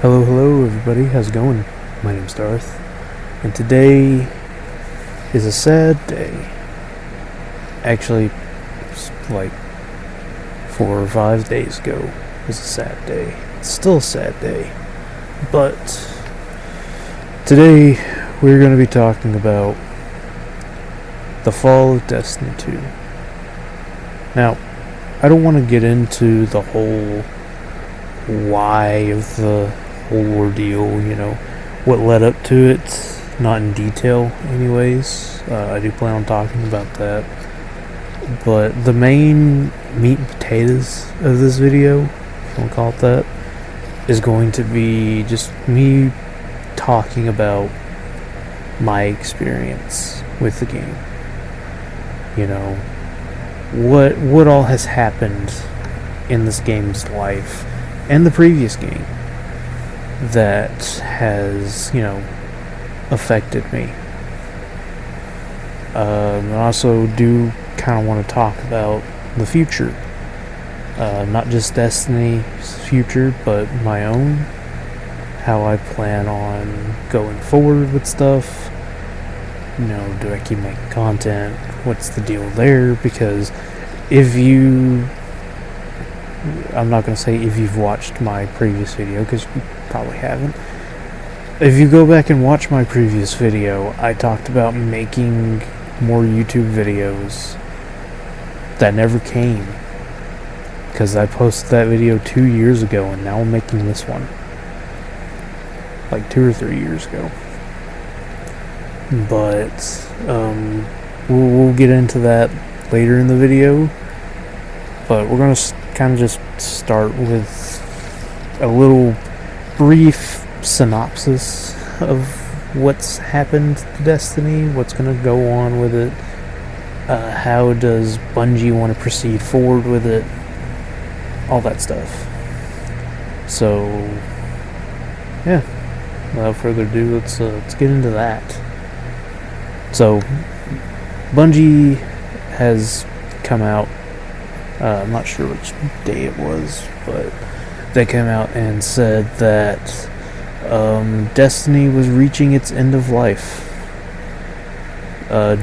Hello everybody, how's it going? My name's Darth, and today is a sad day. Actually, like 4 or 5 days ago was a sad day. It's still a sad day, but today we're going to be talking about the fall of Destiny 2. Now, I don't want to get into the whole why of the whole ordeal, what led up to it, not in detail anyways. I do plan on talking about that. But the main meat and potatoes of this video, if you want to call it that, is going to be just me talking about my experience with the game. What all has happened in this game's life and the previous game that has, affected me. I also do kind of want to talk about the future. Not just Destiny's future, but my own. How I plan on going forward with stuff. Do I keep making content? What's the deal there? Because I'm not going to say if you've watched my previous video, because you probably haven't. If you go back and watch my previous video, I talked about making more YouTube videos that never came. Because I posted that video 2 years ago, and now I'm making this one. Like 2 or 3 years ago. But, we'll get into that later in the video. But we're going to kind of just start with a little brief synopsis of what's happened to Destiny, what's going to go on with it, how does Bungie want to proceed forward with it, all that stuff. So, yeah, without further ado, let's get into that. So, Bungie has come out, I'm not sure which day it was, but they came out and said that Destiny was reaching its end of life.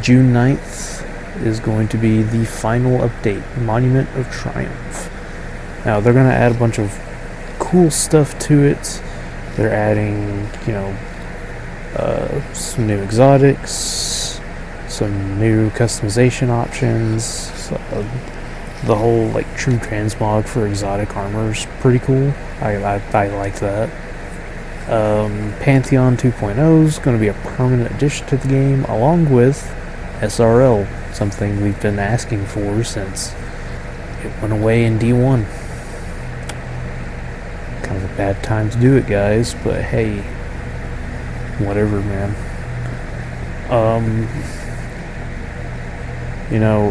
June 9th is going to be the final update, Monument of Triumph. Now, they're going to add a bunch of cool stuff to it. They're adding, some new exotics, some new customization options. The whole true transmog for exotic armor is pretty cool. I like that. Pantheon 2.0 is going to be a permanent addition to the game, along with SRL, something we've been asking for since it went away in D1. Kind of a bad time to do it, guys, but hey, whatever, man.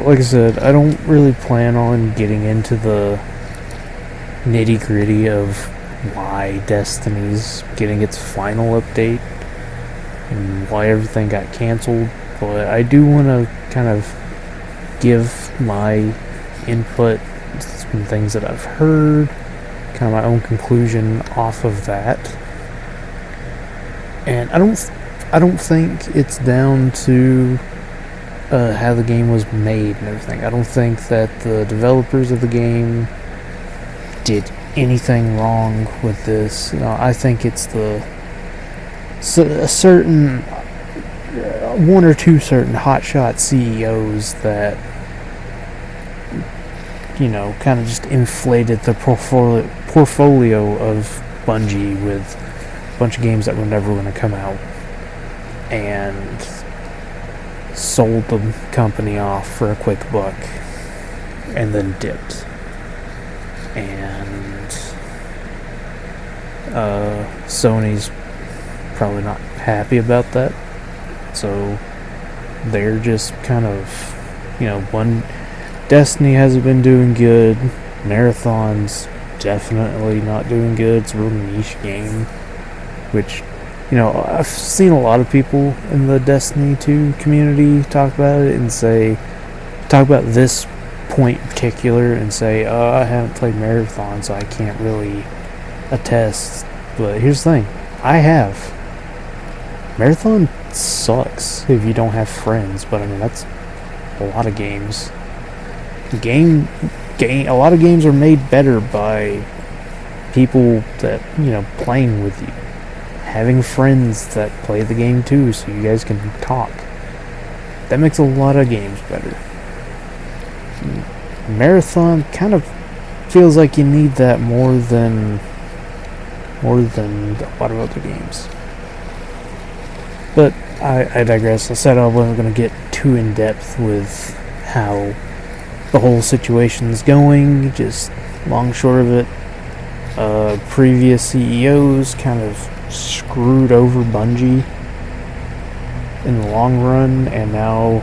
Like I said, I don't really plan on getting into the nitty-gritty of why Destiny's getting its final update and why everything got canceled, but I do want to kind of give my input, some things that I've heard, kind of my own conclusion off of that. And I don't think it's down to how the game was made and everything. I don't think that the developers of the game did anything wrong with this. I think it's a certain one or two certain hotshot CEOs that kind of just inflated the portfolio of Bungie with a bunch of games that were never going to come out, and sold the company off for a quick buck and then dipped. And Sony's probably not happy about that, so they're just kind of, Destiny hasn't been doing good, Marathon's definitely not doing good. It's a real niche game, which I've seen a lot of people in the Destiny 2 community talk about it and talk about this point in particular and say, I haven't played Marathon, so I can't really attest But here's the thing, I have. Marathon sucks if you don't have friends, but I mean, that's a lot of games. A lot of games are made better by people that, playing with you. Having friends that play the game too, so you guys can talk. That makes a lot of games better. Marathon kind of feels like you need that more than a lot of other games. But I digress. I said I wasn't going to get too in depth with how the whole situation's going. Just long short of it, previous CEOs kind of screwed over Bungie in the long run, and now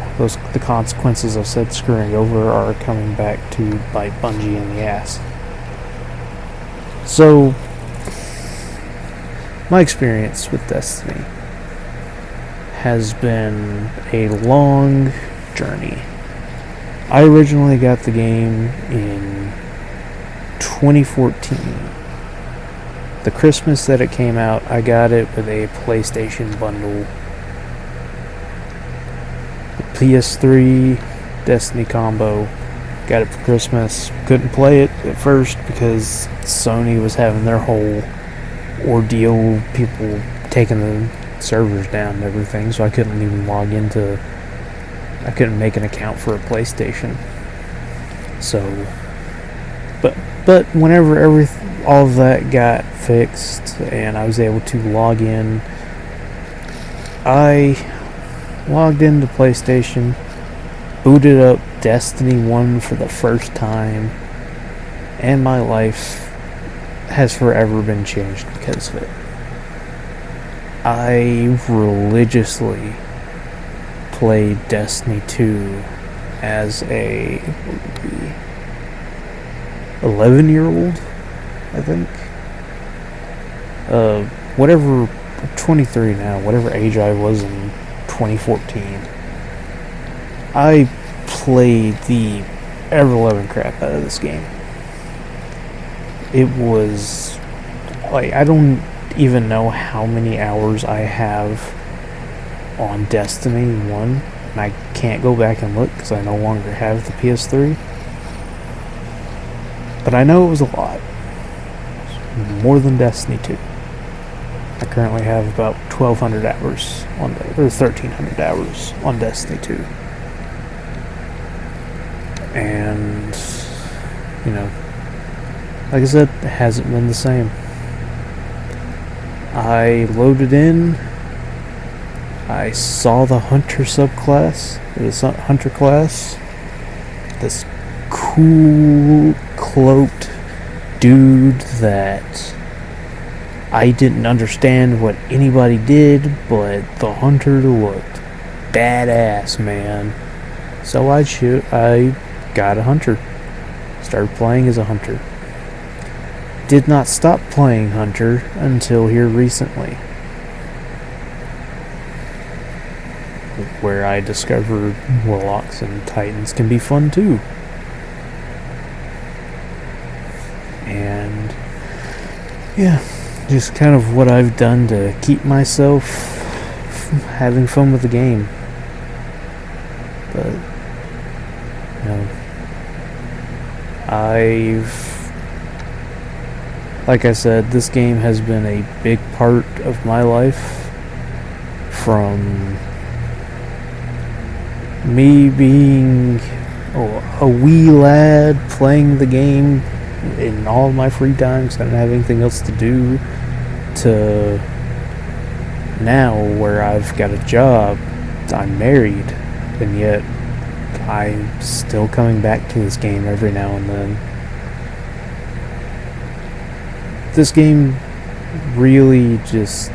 the consequences of said screwing over are coming back to bite Bungie in the ass. So, my experience with Destiny has been a long journey. I originally got the game in 2014. The Christmas that it came out, I got it with a PlayStation bundle. The PS3 Destiny combo. Got it for Christmas. Couldn't play it at first because Sony was having their whole ordeal, people taking the servers down and everything, so I couldn't even I couldn't make an account for a PlayStation. So, but whenever all of that got fixed and I was able to log in, I logged into PlayStation, booted up Destiny 1 for the first time, and my life has forever been changed because of it. I religiously played Destiny 2 as a 11-year-old, I think. Whatever, 23 now, whatever age I was in 2014. I played the ever-loving crap out of this game. It was, I don't even know how many hours I have on Destiny 1, and I can't go back and look because I no longer have the PS3. But I know it was a lot. More than Destiny 2. I currently have about 1,200 hours or 1,300 hours on Destiny 2. And, like I said, it hasn't been the same. I loaded in, I saw the Hunter subclass, the Hunter class, this cool cloaked dude that I didn't understand what anybody did, but the Hunter looked badass, man. So I got a Hunter. Started playing as a Hunter. Did not stop playing Hunter until here recently, where I discovered Warlocks and Titans can be fun too. And yeah, just kind of what I've done to keep myself having fun with the game. But like I said, this game has been a big part of my life, from me being a wee lad playing the game in all of my free time because I didn't have anything else to do, to now where I've got a job, I'm married, and yet I'm still coming back to this game every now and then. This game really just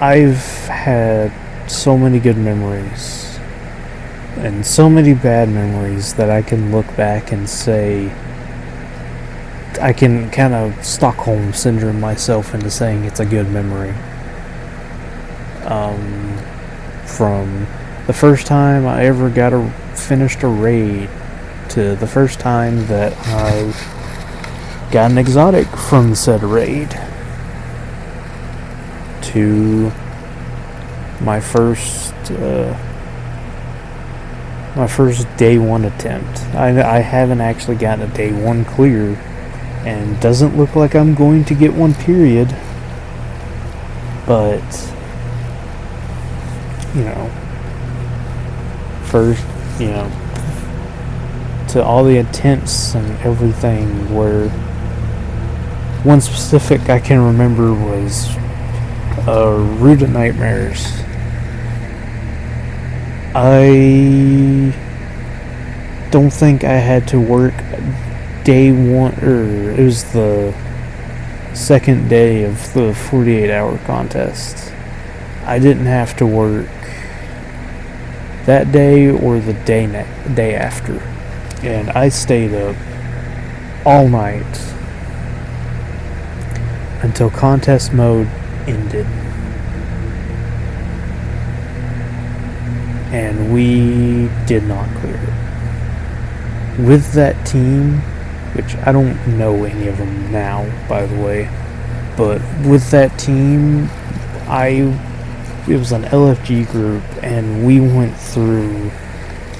I've had so many good memories and so many bad memories that I can look back and say, I can kind of Stockholm syndrome myself into saying it's a good memory. From the first time I ever got a finished a raid to the first time that I got an exotic from said raid to my first day one attempt. I haven't actually gotten a day one clear, and doesn't look like I'm going to get one, period. But first, to all the attempts and everything, where one specific I can remember was Root of Nightmares. I don't think I had to work day one, or it was the second day of the 48-hour contest. I didn't have to work that day or the day after, and I stayed up all night until contest mode ended, and we did not clear it. With that team, which I don't know any of them now, by the way, but with that team, it was an LFG group, and we went through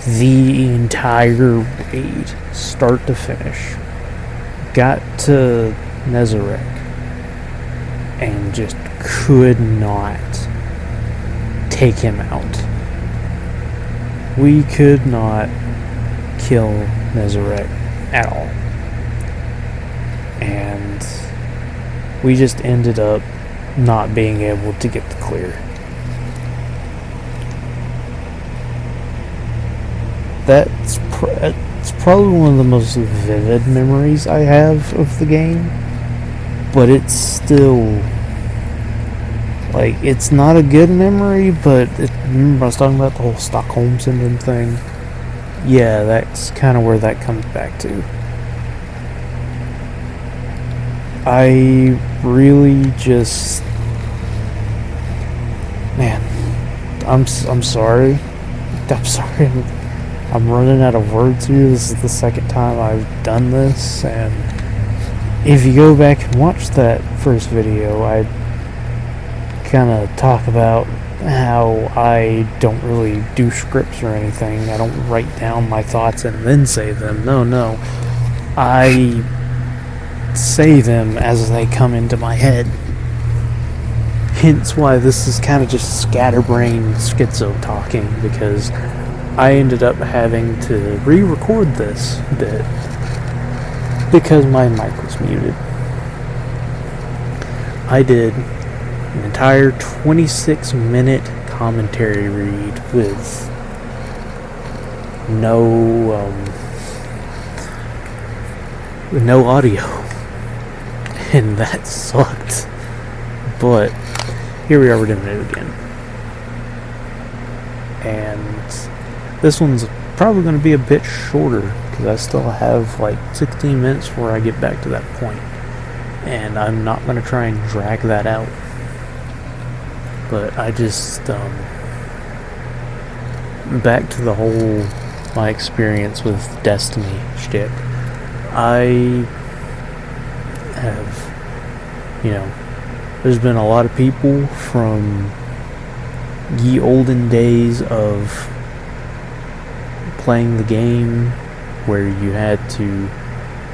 the entire raid, start to finish, got to Nezarec, and just could not take him out. We could not kill Nezarec at all. And we just ended up not being able to get the clear. It's probably one of the most vivid memories I have of the game, but it's still, like, it's not a good memory, but remember I was talking about the whole Stockholm Syndrome thing? Yeah, that's kind of where that comes back to. I really just, man, I'm sorry. I'm running out of words here. This is the second time I've done this, and if you go back and watch that first video, I kind of talk about how I don't really do scripts or anything. I don't write down my thoughts and then say them. No. I say them as they come into my head. Hence why this is kind of just scatterbrained schizo talking, because I ended up having to re-record this bit because my mic was muted. I did an entire 26-minute commentary read with no audio, and that sucked. But here we are, we're doing it again. And this one's probably going to be a bit shorter, because I still have like 16 minutes before I get back to that point. And I'm not going to try and drag that out. But I just, back to the whole, my experience with Destiny shit. I have, there's been a lot of people from ye olden days of playing the game where you had to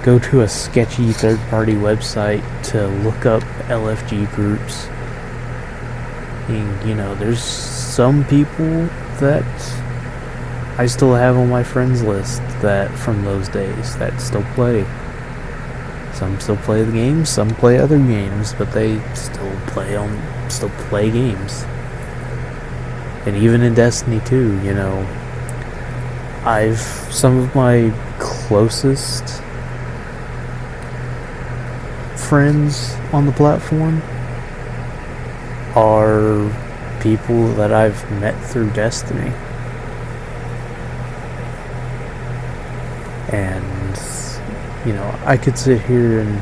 go to a sketchy third-party website to look up LFG groups. And, there's some people that I still have on my friends list that from those days that still play. Some still play the games, some play other games, but they still play games. And even in Destiny 2, some of my closest friends on the platform are people that I've met through Destiny. And, I could sit here and,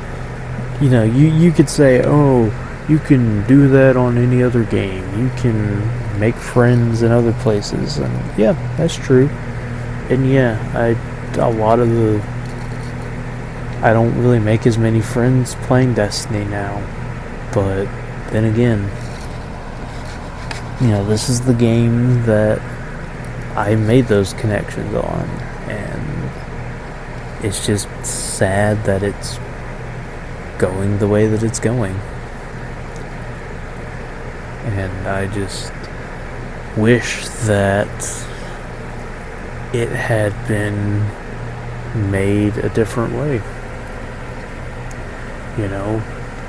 you could say, oh, you can do that on any other game. You can make friends in other places. And, yeah, that's true. And yeah, I don't really make as many friends playing Destiny now. But then again, this is the game that I made those connections on, and it's just sad that it's going the way that it's going. And I just wish that it had been made a different way.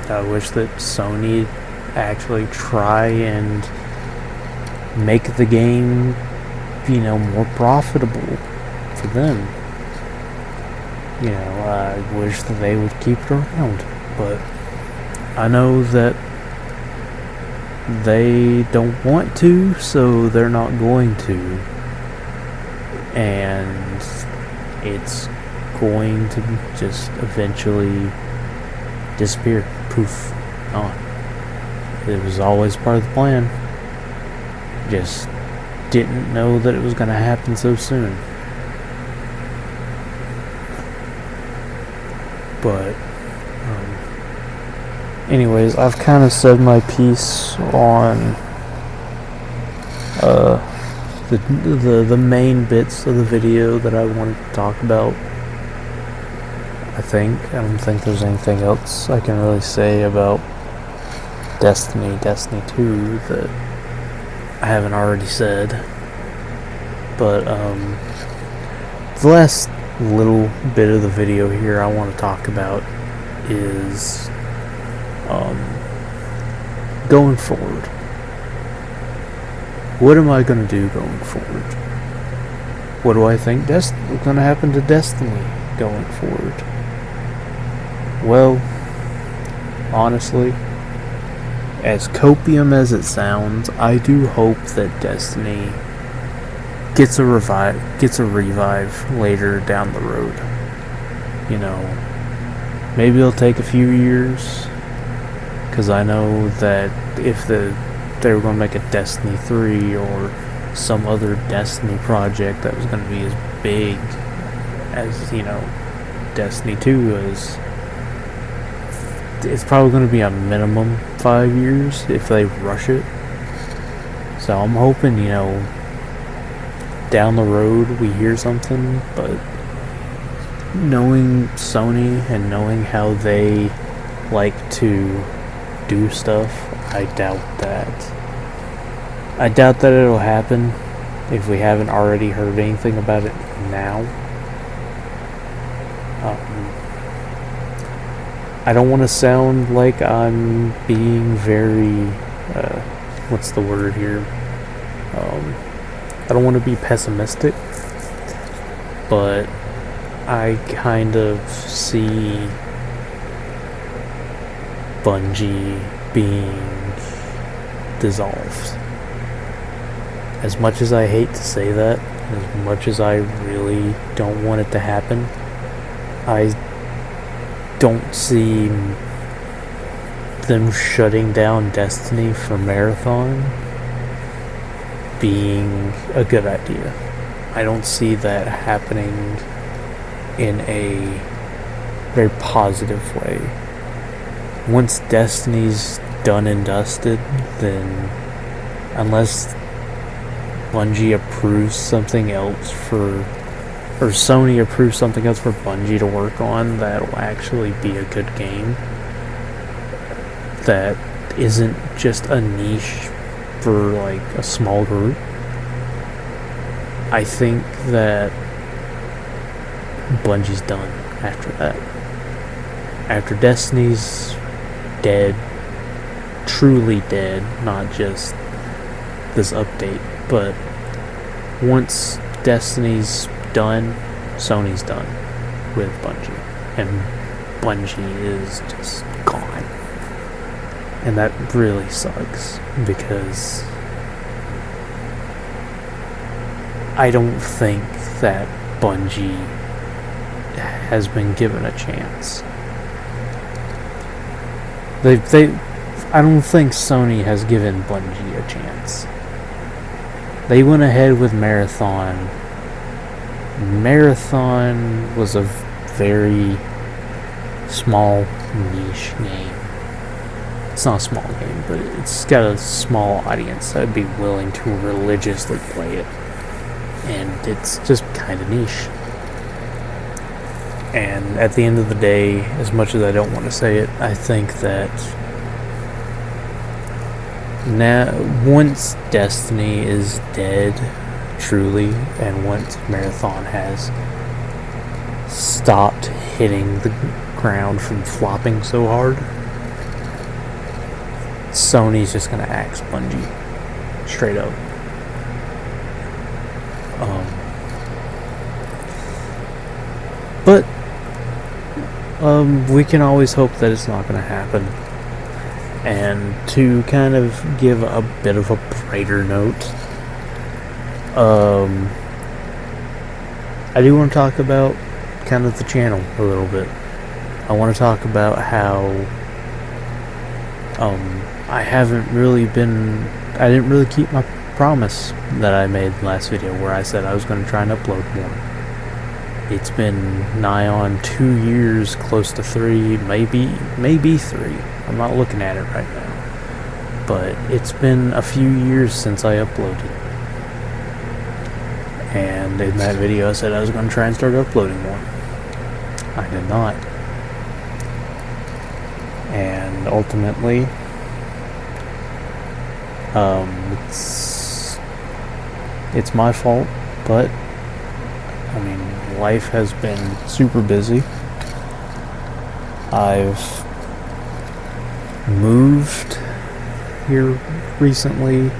I wish that Sony actually try and make the game, more profitable for them. I wish that they would keep it around, but I know that they don't want to, so they're not going to, and it's going to just eventually disappear. Poof, gone. It was always part of the plan. Just didn't know that it was going to happen so soon. But anyways, I've kind of said my piece on the main bits of the video that I wanted to talk about. I don't think there's anything else I can really say about Destiny 2 that I haven't already said. But the last little bit of the video here I want to talk about is going forward. What am I going to do going forward? What do I think is going to happen to Destiny going forward? Well, honestly, as copium as it sounds, I do hope that Destiny gets a revive later down the road. Maybe it'll take a few years, because I know that if they were going to make a Destiny 3 or some other Destiny project that was going to be as big as, Destiny 2 is, it's probably going to be a minimum 5 years if they rush it. So I'm hoping, down the road we hear something, but knowing Sony and knowing how they like to do stuff, I doubt that it'll happen if we haven't already heard anything about it now. I don't want to sound like I'm being very, what's the word here? I don't want to be pessimistic, but I kind of see Bungie being dissolved. As much as I hate to say that, as much as I really don't want it to happen, I don't see them shutting down Destiny for Marathon being a good idea. I don't see that happening in a very positive way. Once Destiny's done and dusted, then unless Bungie approves something else or Sony approves something else for Bungie to work on that'll actually be a good game, that isn't just a niche for like a small group, I think that Bungie's done after that. After Destiny's dead, truly dead, not just this update, but once Destiny's done, Sony's done with Bungie, and Bungie is just gone. And that really sucks, because I don't think that Bungie has been given a chance. I don't think Sony has given Bungie a chance. They went ahead with Marathon Marathon was a very small niche game. It's not a small game, but it's got a small audience that would be willing to religiously play it. And it's just kind of niche. And at the end of the day, as much as I don't want to say it, I think that now, once Destiny is dead, truly, and once Marathon has stopped hitting the ground from flopping so hard, Sony's just gonna axe Bungie, straight up. But we can always hope that it's not gonna happen. And to kind of give a bit of a brighter note, I do want to talk about kind of the channel a little bit. I want to talk about how I didn't really keep my promise that I made in the last video where I said I was going to try and upload more. It's been nigh on 2 years, close to 3, maybe 3. I'm not looking at it right now. But it's been a few years since I uploaded. And in that video I said I was going to try and start uploading more. I did not. And ultimately, it's my fault, but I mean, life has been super busy. I've moved here recently.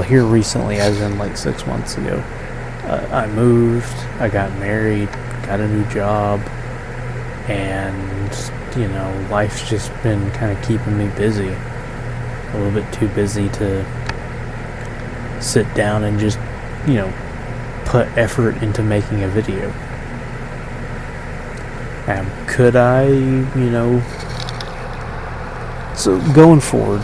Here recently as in like 6 months ago. I moved, I got married, got a new job, and life's just been kind of keeping me busy. A little bit too busy to sit down and just put effort into making a video. Could I, so going forward,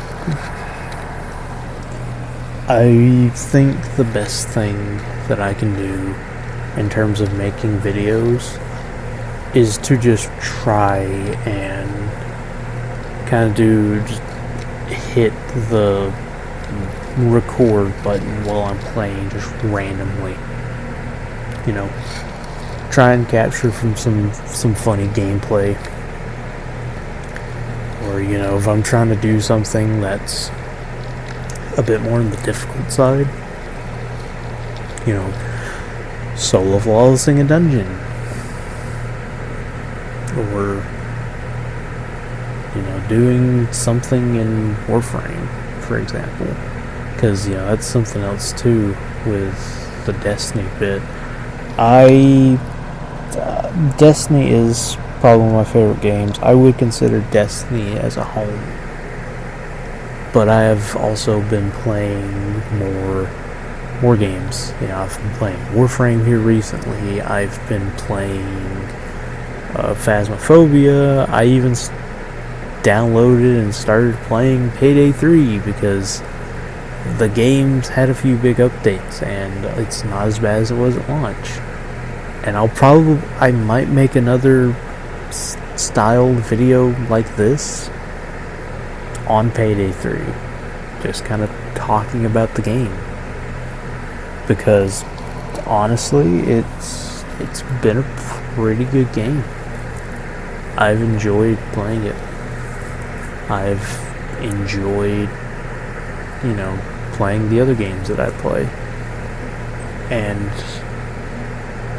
I think the best thing that I can do in terms of making videos is to just try and kind of just hit the record button while I'm playing just randomly. Try and capture from some funny gameplay. Or, if I'm trying to do something that's a bit more on the difficult side, solo flawlessing a dungeon. Or, doing something in Warframe, for example. Because, that's something else too with the Destiny bit. Destiny is probably one of my favorite games. I would consider Destiny as a home. But I have also been playing more games. I've been playing Warframe here recently. I've been playing Phasmophobia. I even downloaded and started playing Payday 3 because the game's had a few big updates and it's not as bad as it was at launch. And I might make another styled video like this on Payday 3, just kind of talking about the game, because honestly it's been a pretty good game. I've enjoyed playing it. I've enjoyed playing the other games that I play, and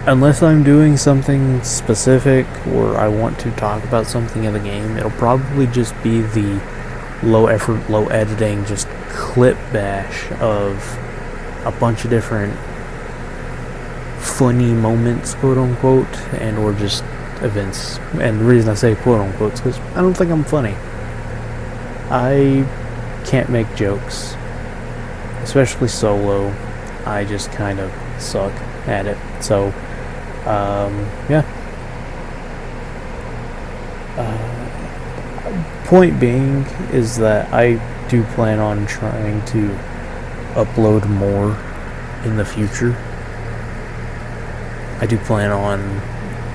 unless I'm doing something specific or I want to talk about something in the game, it'll probably just be the low effort, low editing, just clip bash of a bunch of different funny moments, quote unquote, and or just events. And the reason I say quote unquote is because I don't think I'm funny. I can't make jokes, especially solo. I just kind of suck at it. So, yeah. Point being is that I do plan on trying to upload more in the future. I do plan on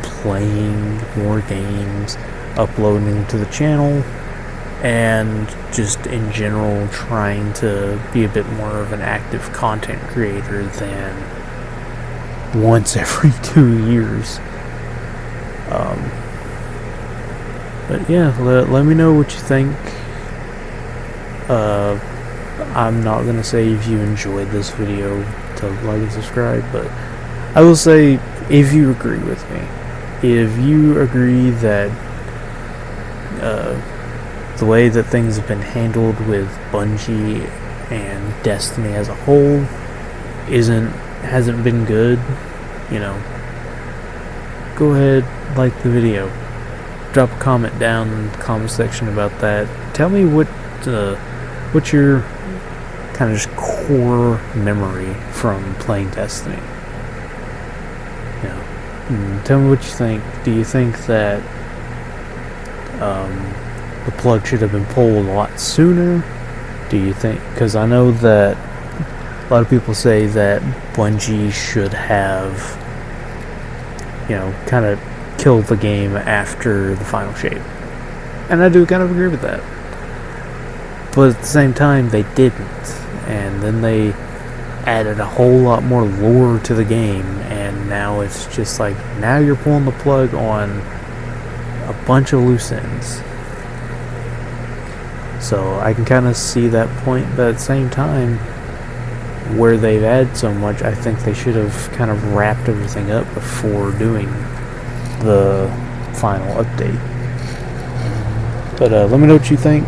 playing more games, uploading to the channel, and just in general trying to be a bit more of an active content creator than once every 2 years. But yeah, let me know what you think. I'm not gonna say if you enjoyed this video to like and subscribe, but I will say if you agree with me. If you agree that the way that things have been handled with Bungie and Destiny as a whole hasn't been good, you know, go ahead, like the video. Drop a comment down in the comment section about that. Tell me what's your kind of just core memory from playing Destiny. You know, tell me what you think. Do you think that the plug should have been pulled a lot sooner? Do you think, because I know that a lot of people say that Bungie should have, you know, kind of killed the game after the final shape, and I do kind of agree with that, but at the same time they didn't, and then they added a whole lot more lore to the game, and now it's just like, now you're pulling the plug on a bunch of loose ends. So I can kind of see that point, but at the same time, where they've added so much, I think they should have kind of wrapped everything up before doing the final update. But let me know what you think,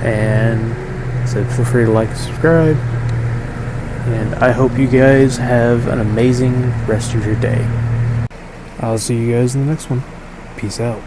and so feel free to like and subscribe, and I hope you guys have an amazing rest of your day. I'll see you guys in the next one. Peace out.